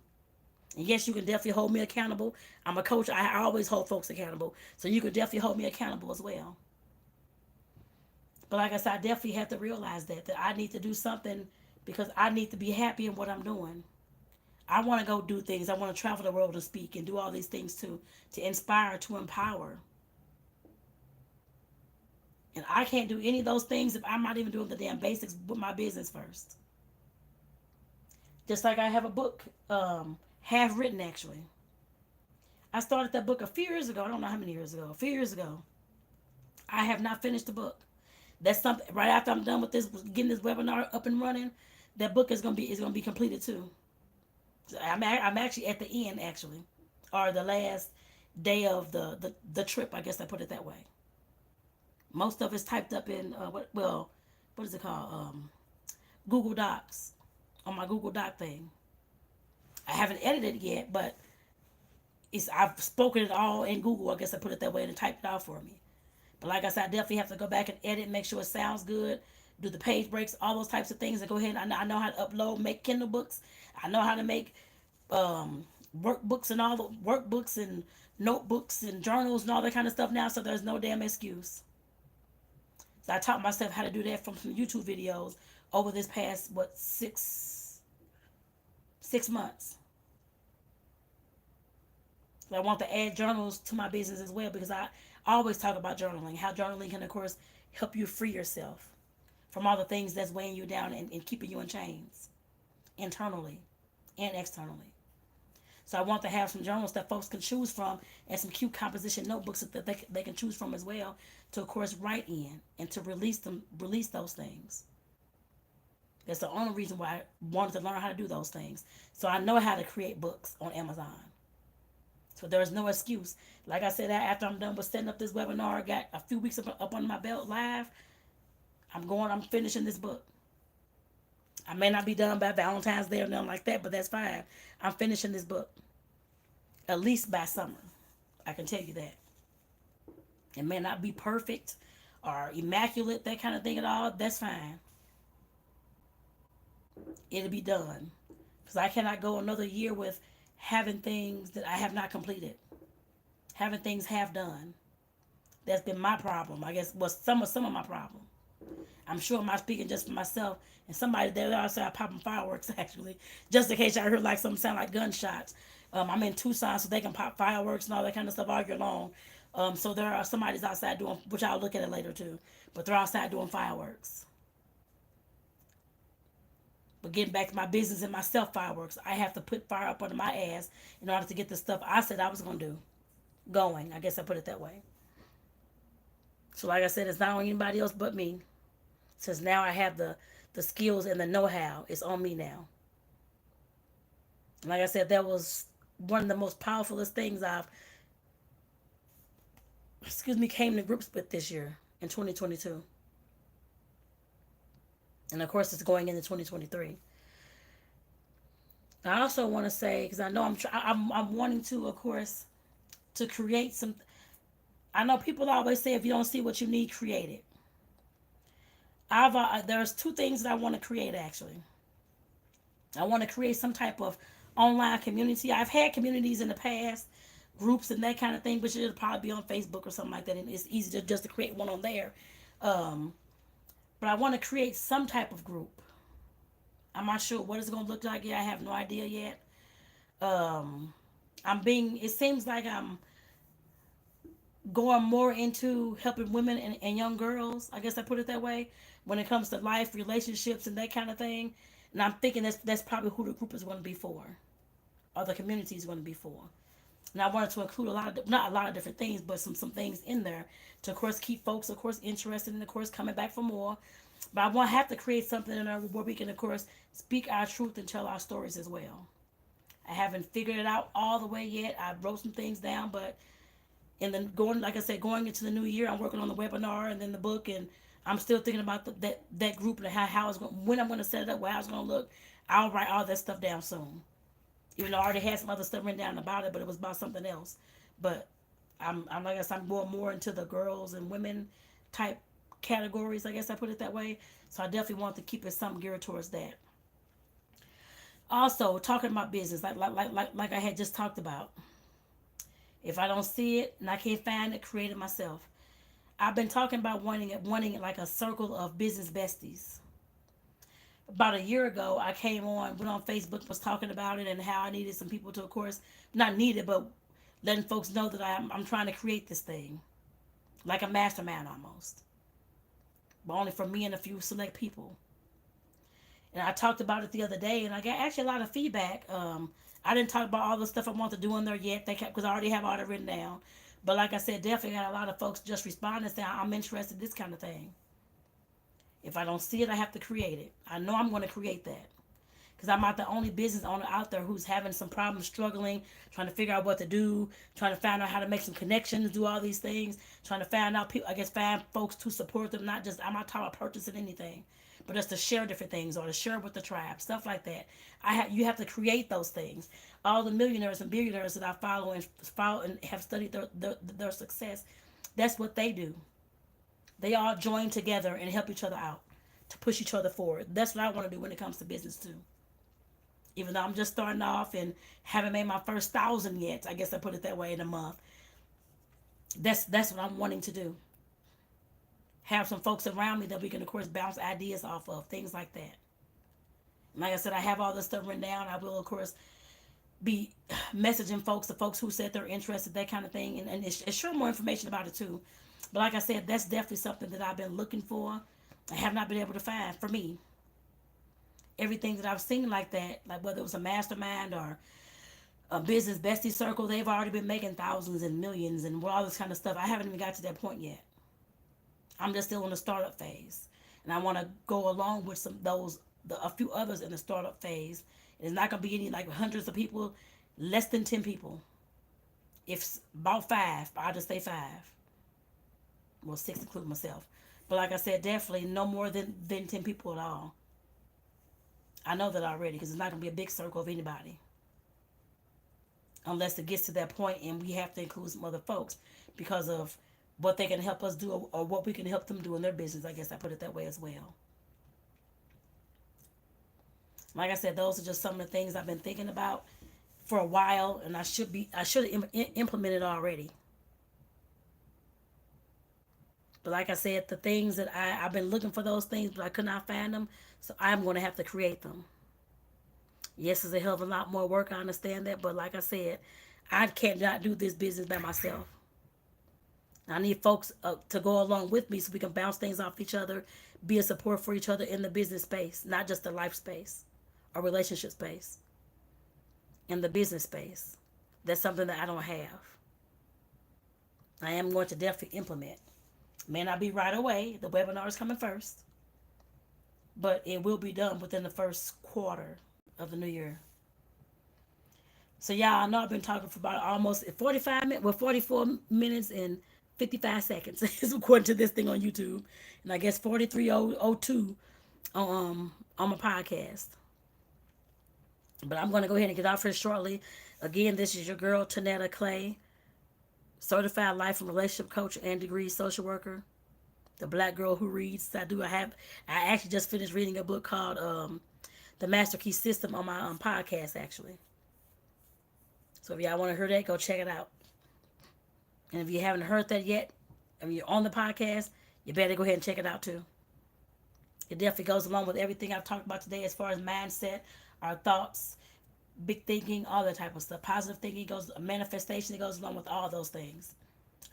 And yes, you can definitely hold me accountable. I'm a coach. I always hold folks accountable. So you can definitely hold me accountable as well. But like I said, I definitely have to realize that I need to do something because I need to be happy in what I'm doing. I want to go do things. I want to travel the world and speak and do all these things too, to inspire, to empower. And I can't do any of those things if I'm not even doing the damn basics with my business first. Just like I have a book, half written actually. I started that book a few years ago. I don't know how many years ago. A few years ago. I have not finished the book. That's something. Right after I'm done with this, getting this webinar up and running, that book is gonna be completed too. So I'm actually at the end actually, or the last day of the trip. I guess I put it that way. Most of it's typed up in what is it called? Google Docs, on my Google Doc thing. I haven't edited it yet, but I've spoken it all in Google. I guess I put it that way and it typed it out for me. But like I said, I definitely have to go back and edit, make sure it sounds good, do the page breaks, all those types of things, and go ahead. I know how to upload, make Kindle books. I know how to make workbooks and all the workbooks and notebooks and journals and all that kind of stuff now. So there's no damn excuse. So I taught myself how to do that from some YouTube videos over this past 6 months. So I want to add journals to my business as well because I always talk about journaling, how journaling can, of course, help you free yourself from all the things that's weighing you down and keeping you in chains internally and externally. So I want to have some journals that folks can choose from and some cute composition notebooks that they can choose from as well to, of course, write in and to release those things. That's the only reason why I wanted to learn how to do those things. So I know how to create books on Amazon. So there's no excuse. Like I said, after I'm done with setting up this webinar, I got a few weeks up on my belt live. I'm finishing this book. I may not be done by Valentine's Day or nothing like that, but that's fine. I'm finishing this book. At least by summer. I can tell you that. It may not be perfect or immaculate, that kind of thing at all. That's fine. It'll be done. Because I cannot go another year with having things that I have not completed. Having things half done. That's been my problem. I guess was some of my problem. I'm sure I'm not speaking just for myself and somebody there outside popping fireworks actually, just in case y'all heard like something sound like gunshots. I'm in Tucson, so they can pop fireworks and all that kind of stuff all year long. So there are somebody's outside doing, which I'll look at it later too, but they're outside doing fireworks. But getting back to my business and myself fireworks, I have to put fire up under my ass in order to get the stuff I said I was gonna do going. I guess I put it that way. So like I said, it's not on anybody else but me. Since now I have the skills and the know how, it's on me now. Like I said, that was one of the most powerfulest things I've, came to grips with this year in 2022. And of course, it's going into 2023. I also want to say, because I know I'm wanting to, of course, to create some. I know people always say if you don't see what you need, create it. There's two things that I want to create actually. I want to create some type of online community. I've had communities in the past, groups and that kind of thing, but it'll probably be on Facebook or something like that, and it's easy to just to create one on there. Um, but I want to create some type of group. I'm not sure what it's gonna look like yet. I have no idea yet. Um, I'm being. It seems like I'm going more into helping women and young girls. I guess I put it that way when it comes to life, relationships, and that kind of thing. And I'm thinking that's probably who the group is going to be for, or the community is going to be for. And I wanted to include a lot of not a lot of different things, but some things in there to of course keep folks of course interested and of course coming back for more. But I want to have to create something in there where we can of course speak our truth and tell our stories as well. I haven't figured it out all the way yet. I wrote some things down, but and then going like I said, going into the new year, I'm working on the webinar and then the book, and I'm still thinking about that group and how it's going, when I'm going to set it up, how it's going to look. I'll write all that stuff down soon. Even though I already had some other stuff written down about it, but it was about something else. But I'm like I said, I'm going more into the girls and women type categories. I guess I put it that way. So I definitely want to keep it something geared towards that. Also, talking about business, like I had just talked about. If I don't see it and I can't find it, create it myself. I've been talking about wanting it like a circle of business besties. About a year ago, I went on Facebook, was talking about it and how I needed some people to, of course, not needed, but letting folks know that I'm trying to create this thing, like a mastermind almost, but only for me and a few select people. And I talked about it the other day, and I got actually a lot of feedback. I didn't talk about all the stuff I want to do in there yet, because I already have all that written down. But like I said, definitely got a lot of folks just responding saying I'm interested in this kind of thing. If I don't see it, I have to create it. I know I'm going to create that because I'm not the only business owner out there who's having some problems, struggling, trying to figure out what to do, trying to find out how to make some connections, do all these things, trying to find out people. I guess find folks to support them. Not just I'm not talking about purchasing anything, but just to share different things or to share with the tribe, stuff like that. You have to create those things. All the millionaires and billionaires that I follow and have studied their success, that's what they do. They all join together and help each other out to push each other forward. That's what I want to do when it comes to business too. Even though I'm just starting off and haven't made my first 1,000 yet, I guess I put it that way in a month. That's what I'm wanting to do. Have some folks around me that we can of course bounce ideas off of, things like that. Like I said, I have all this stuff written down. I will of course be messaging folks, the folks who said they're interested, that kind of thing, and it's sure more information about it too. But like I said, that's definitely something that I've been looking for. I have not been able to find for me. Everything that I've seen like that, like whether it was a mastermind or a business bestie circle, they've already been making thousands and millions and all this kind of stuff. I haven't even got to that point yet. I'm just still in the startup phase, and I want to go along with a few others in the startup phase. It's not gonna be any like hundreds of people, less than 10 people. If about five, I'll just say five. Well, six including myself. But like I said, definitely no more than 10 people at all. I know that already because it's not gonna be a big circle of anybody unless it gets to that point and we have to include some other folks because of what they can help us do or what we can help them do in their business. I guess I put it that way as well. Like I said, those are just some of the things I've been thinking about for a while, and I should have implemented already. But like I said, the things that I've been looking for those things, but I could not find them. So I'm going to have to create them. Yes, it's a hell of a lot more work. I understand that. But like I said, I can't not do this business by myself. I need folks to go along with me so we can bounce things off each other, be a support for each other in the business space, not just the life space or relationship space, in the business space. That's something that I don't have. I am going to definitely implement. May not be right away. The webinar is coming first, but it will be done within the first quarter of the new year. So y'all, I know I've been talking for about almost 45 minutes, well, 44 minutes and 55 seconds is according to this thing on YouTube, and I guess 43:02 on my podcast. But I'm going to go ahead and get off here shortly. Again, this is your girl Tonetta Clay, certified life and relationship coach and degree social worker. The black girl who reads. I actually just finished reading a book called The Master Key System on my podcast actually. So if y'all want to hear that, go check it out. And if you haven't heard that yet, and you're on the podcast, you better go ahead and check it out too. It definitely goes along with everything I've talked about today as far as mindset, our thoughts, big thinking, all that type of stuff. Positive thinking goes, manifestation, it goes along with all those things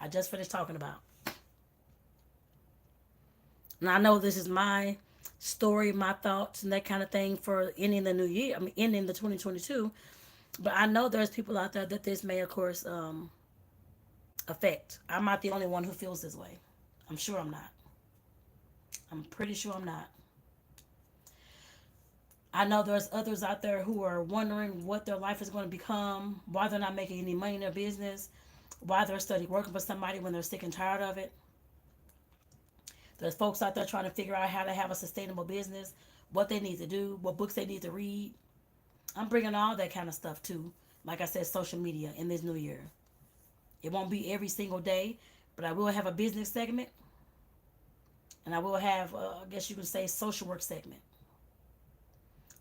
I just finished talking about. And I know this is my story, my thoughts, and that kind of thing for ending the new year. I mean, ending the 2022. But I know there's people out there that this may, of course, affect. I'm not the only one who feels this way. I'm sure I'm not. I'm pretty sure I'm not. I know there's others out there who are wondering what their life is going to become, why they're not making any money in their business, why they're studying working for somebody when they're sick and tired of it. There's folks out there trying to figure out how to have a sustainable business, what they need to do, what books they need to read. I'm bringing all that kind of stuff too. Like I said, social media in this new year. It won't be every single day, but I will have a business segment, and I will have, I guess you can say, social work segment.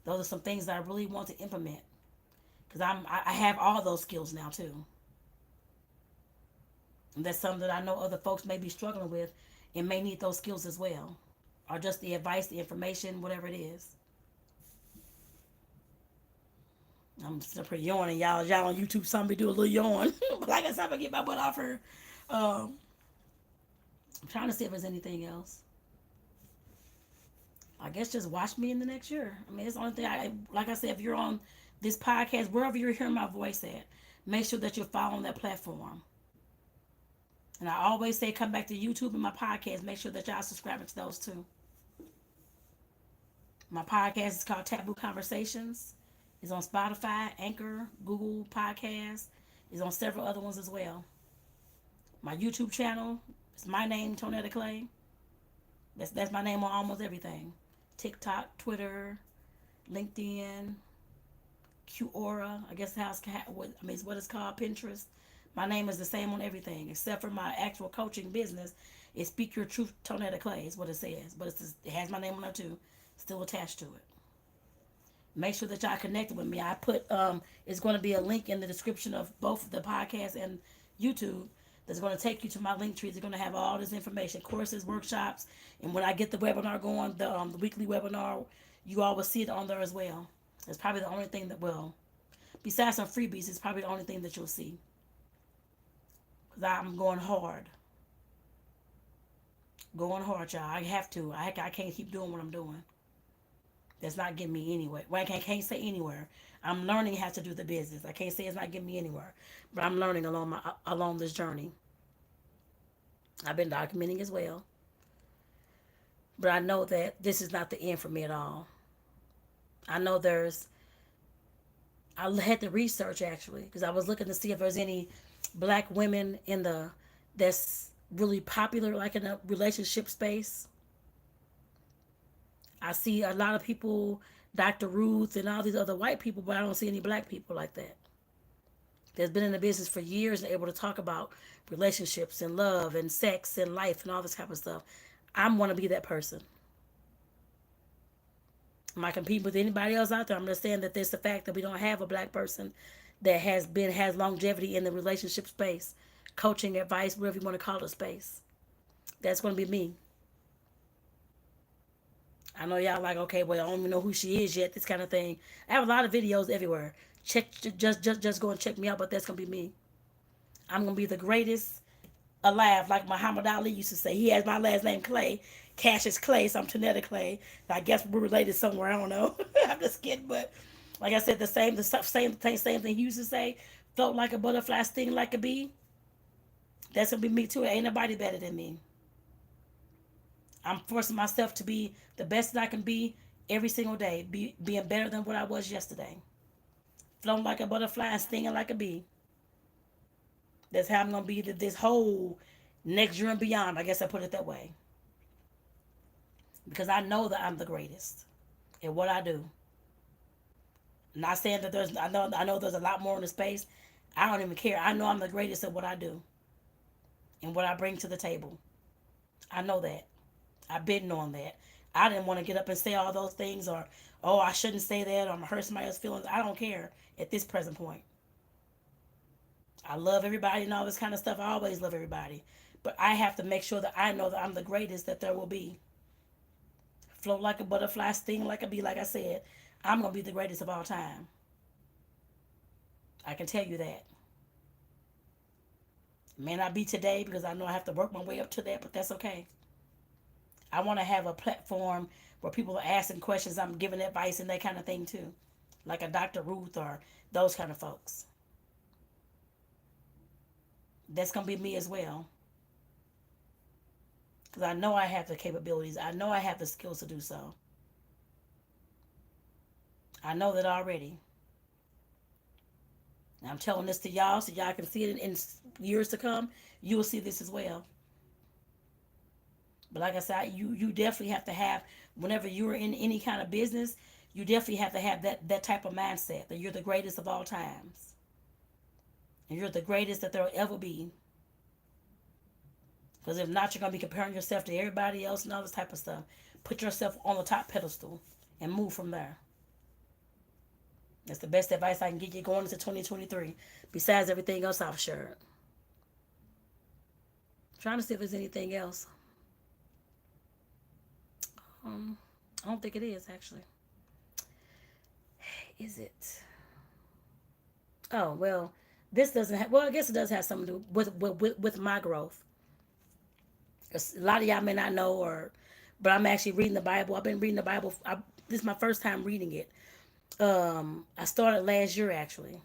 Those are some things that I really want to implement because I have all those skills now too. And that's something that I know other folks may be struggling with and may need those skills as well, or just the advice, the information, whatever it is. I'm still pretty yawning, y'all. Y'all on YouTube saw me do a little yawn. But like I said, I'm gonna get my butt off her. I'm trying to see if there's anything else. I guess just watch me in the next year. I mean, it's the only thing like I said, if you're on this podcast, wherever you're hearing my voice at, make sure that you're following that platform. And I always say, come back to YouTube and my podcast. Make sure that y'all subscribe to those too. My podcast is called Taboo Conversations. It's on Spotify, Anchor, Google Podcasts. It's on several other ones as well. My YouTube channel is my name, Tonetta Clay. That's my name on almost everything. TikTok, Twitter, LinkedIn, Quora. I guess it's what it's called, Pinterest. My name is the same on everything except for my actual coaching business. It's Speak Your Truth, Tonetta Clay is what it says, but it has my name on there too, still attached to it. Make sure that y'all connected with me. I put it's going to be a link in the description of both the podcast and YouTube that's going to take you to my link tree. They're going to have all this information, courses, workshops, and when I get the webinar going, the weekly webinar, you all will see it on there as well. It's probably the only thing that will, besides some freebies, it's probably the only thing that you'll see. Because I'm going hard. Going hard, y'all. I have to. I can't keep doing what I'm doing. That's not getting me anywhere. Well, I can't say anywhere. I'm learning how to do the business. I can't say it's not getting me anywhere, but I'm learning along this journey. I've been documenting as well, but I know that this is not the end for me at all. I know I had to research actually because I was looking to see if there's any black women that's really popular, like in a relationship space. I see a lot of people, Dr. Ruth and all these other white people, but I don't see any black people like that. That's been in the business for years and able to talk about relationships and love and sex and life and all this type of stuff. I want to be that person. Am I competing with anybody else out there? I'm just saying that there's the fact that we don't have a black person that has longevity in the relationship space, coaching, advice, whatever you want to call it, space. That's going to be me. I know y'all like, okay, well, I don't even know who she is yet, this kind of thing. I have a lot of videos everywhere. Check, just go and check me out, but that's going to be me. I'm going to be the greatest alive, like Muhammad Ali used to say. He has my last name Clay. Cassius Clay, so I'm Tonetta Clay. I guess we're related somewhere. I don't know. I'm just kidding, but like I said, the same thing he used to say. Float like a butterfly, sting like a bee. That's gonna be me too. Ain't nobody better than me. I'm forcing myself to be the best that I can be every single day, being better than what I was yesterday. Floating like a butterfly and stinging like a bee. That's how I'm gonna be this whole next year and beyond. I guess I put it that way because I know that I'm the greatest at what I do. Not saying that I know there's a lot more in the space. I don't even care. I know I'm the greatest at what I do and what I bring to the table. I know that. I've been knowing that. I didn't want to get up and say all those things or, oh, I shouldn't say that or I'm going to hurt somebody else's feelings. I don't care at this present point. I love everybody and all this kind of stuff. I always love everybody. But I have to make sure that I know that I'm the greatest that there will be. Float like a butterfly, sting like a bee, like I said. I'm going to be the greatest of all time. I can tell you that. It may not be today because I know I have to work my way up to that, but that's okay. I want to have a platform where people are asking questions, I'm giving advice and that kind of thing too. Like a Dr. Ruth or those kind of folks. That's going to be me as well. Because I know I have the capabilities. I know I have the skills to do so. I know that already. And I'm telling this to y'all so y'all can see it in years to come. You will see this as well. But like I said, you definitely have to have, whenever you're in any kind of business, you definitely have to have that type of mindset that you're the greatest of all times. And you're the greatest that there will ever be. Because if not, you're going to be comparing yourself to everybody else and all this type of stuff. Put yourself on the top pedestal and move from there. That's the best advice I can give you going into 2023. Besides everything else I've shared. Trying to see if there's anything else. I don't think it is actually. Is it? Oh well, this doesn't have. Well, I guess it does have something to do with my growth. 'Cause a lot of y'all may not know, but I'm actually reading the Bible. I've been reading the Bible. This is my first time reading it. I started last year actually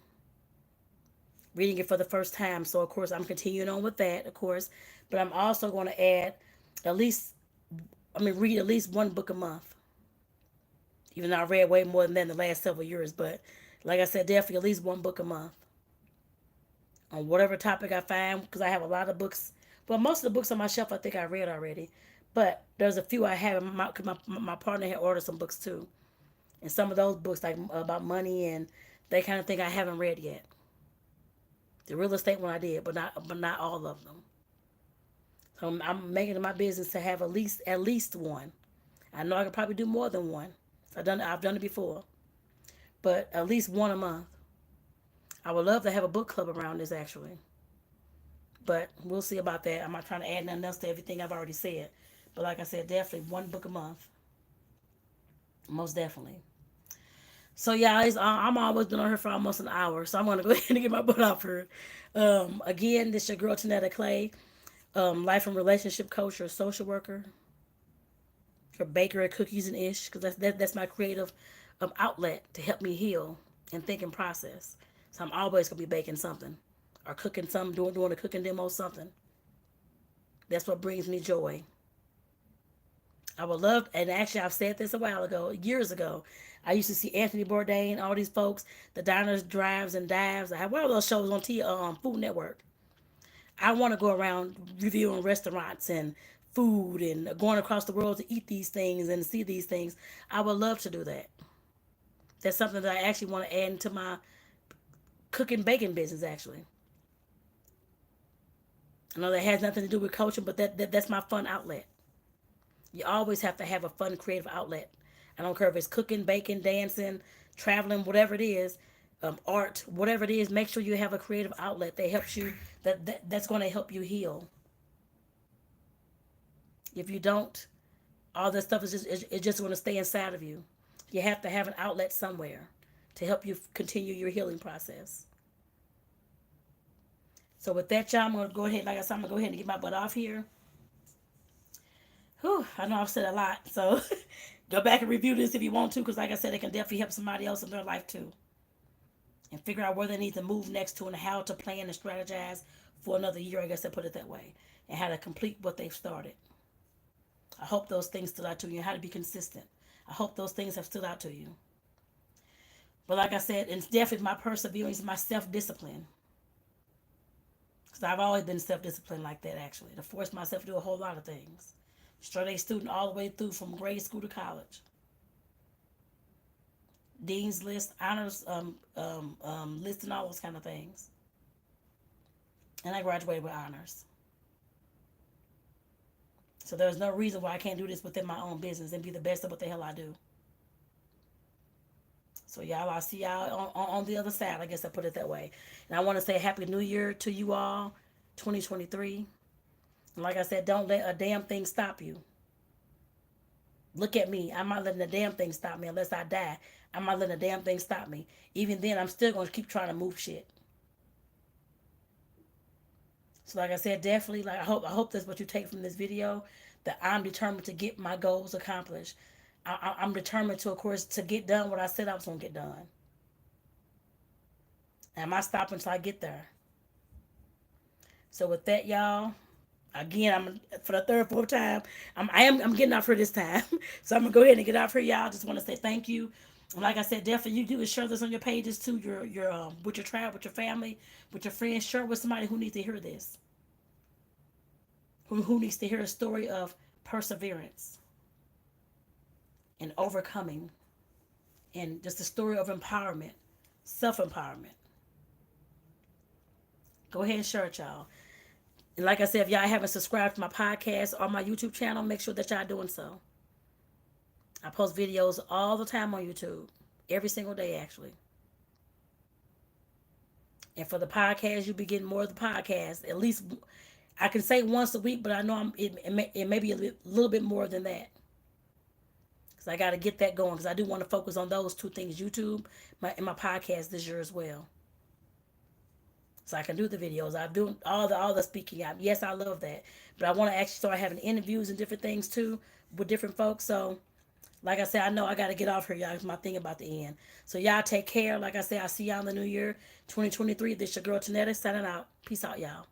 reading it for the first time. So of course I'm continuing on with that, of course. But I'm also going to add at least, read at least one book a month. Even though I read way more than that in the last several years, but like I said, definitely at least one book a month on whatever topic I find because I have a lot of books. Well, most of the books on my shelf I think I read already, but there's a few I haven't. My partner had ordered some books too, and some of those books like about money and that kind of thing I haven't read yet. The real estate one I did, but not all of them. So I'm making it my business to have at least one. I know I could probably do more than one. I've done it before, but at least one a month. I would love to have a book club around this actually, but we'll see about that. I'm not trying to add nothing else to everything I've already said, but like I said, definitely one book a month, most definitely. So yeah, I'm always been on here for almost an hour, so I'm gonna go ahead and get my butt off here. Again, this your girl Tonetta Clay, life and relationship coach or social worker, or baker of cookies and ish, because that's my creative outlet to help me heal and think and process. So I'm always gonna be baking something, or cooking something, doing a cooking demo, something. That's what brings me joy. I would love, and actually I've said this a while ago, years ago. I used to see Anthony Bourdain, all these folks, the diners, drives, and dives. I had one of those shows on Food Network. I want to go around reviewing restaurants and food and going across the world to eat these things and see these things. I would love to do that. That's something that I actually want to add into my cooking baking business. Actually, I know that has nothing to do with coaching, but that's my fun outlet. You always have to have a fun, creative outlet. I don't care if it's cooking, baking, dancing, traveling, whatever it is, art, whatever it is. Make sure you have a creative outlet that helps you. That's going to help you heal. If you don't, all this stuff is it's just going to stay inside of you. You have to have an outlet somewhere to help you continue your healing process. So with that, y'all, I'm going to go ahead. Like I said, I'm going to go ahead and get my butt off here. Whew, I know I've said a lot, so go back and review this if you want to, because like I said, it can definitely help somebody else in their life too, and figure out where they need to move next to and how to plan and strategize for another year. I guess I put it that way, and how to complete what they've started. I hope those things stood out to you and how to be consistent. I hope those things have stood out to you. But like I said, it's definitely my perseverance, my self-discipline. Because I've always been self-disciplined like that, actually, to force myself to do a whole lot of things. Straight A student all the way through from grade school to college. Dean's list, honors list, and all those kind of things. And I graduated with honors. So there's no reason why I can't do this within my own business and be the best at what the hell I do. So y'all, I'll see y'all on the other side. I guess I put it that way. And I want to say Happy New Year to you all, 2023. And like I said, don't let a damn thing stop you. Look at me. I'm not letting a damn thing stop me unless I die. I'm not letting a damn thing stop me. Even then, I'm still going to keep trying to move shit. So like I said, definitely, like I hope that's what you take from this video, that I'm determined to get my goals accomplished. I'm determined to, of course, to get done what I said I was going to get done. And I might stop until I get there. So with that, y'all, again, I'm for the third, fourth time. I'm getting off here this time. So I'm gonna go ahead and get off here, y'all. Just want to say thank you. And like I said, definitely you do is share this on your pages too, your with your tribe, with your family, with your friends. Share it with somebody who needs to hear this. Who needs to hear a story of perseverance and overcoming, and just a story of empowerment, self-empowerment. Go ahead and share it, y'all. And like I said, if y'all haven't subscribed to my podcast or my YouTube channel, make sure that y'all doing so. I post videos all the time on YouTube, every single day actually. And for the podcast, you'll be getting more of the podcast. At least I can say once a week, but I know it may be a little bit more than that. Because I got to get that going, because I do want to focus on those two things, YouTube and my podcast this year as well. So I can do the videos. I do all the speaking out. Yes, I love that. But I want to actually start having interviews and different things too with different folks. So like I said, I know I got to get off here, y'all. It's my thing about the end. So y'all take care. Like I said, I'll see y'all in the new year, 2023. This your girl Tonetta signing out. Peace out, y'all.